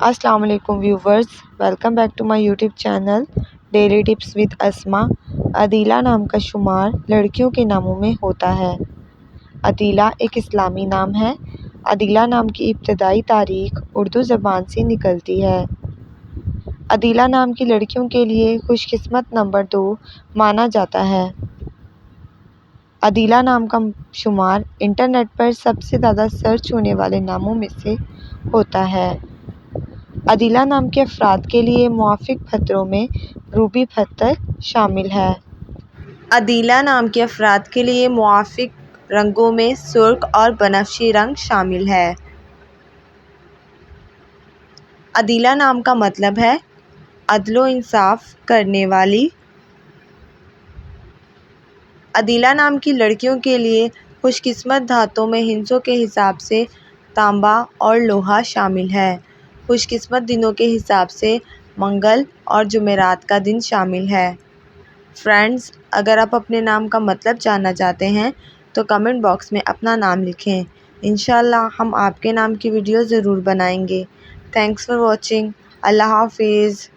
السلام علیکم viewers, welcome back to my YouTube channel daily tips with Asma. Adila نام کا شمار لڑکیوں کے ناموں میں ہوتا ہے۔ عدیلہ ایک اسلامی نام ہے۔ عدیلہ نام کی ابتدائی تاریخ اردو زبان سے نکلتی ہے۔ عدیلہ نام کی لڑکیوں کے لیے خوش قسمت نمبر 2 مانا جاتا ہے۔ عدیلہ نام کا شمار انٹرنیٹ پر سب سے زیادہ سرچ ہونے والے ناموں میں سے ہوتا ہے۔ عدیلہ نام کے افراد کے لیے موافق پتھروں میں روبی پتھر شامل ہے۔ عدیلہ نام کے افراد کے لیے موافق رنگوں میں سرخ اور بنفشی رنگ شامل ہے۔ عدیلہ نام کا مطلب ہے عدل و انصاف کرنے والی۔ عدیلہ نام کی لڑکیوں کے لیے خوش قسمت دھاتوں میں ہندسوں کے حساب سے تانبا اور لوہا شامل ہے۔ خوش قسمت دنوں کے حساب سے منگل اور جمعرات کا دن شامل ہے۔ فرینڈز، اگر آپ اپنے نام کا مطلب جاننا چاہتے ہیں تو کمنٹ باکس میں اپنا نام لکھیں۔ انشاءاللہ ہم آپ کے نام کی ویڈیو ضرور بنائیں گے۔ Thanks for watching. اللہ حافظ۔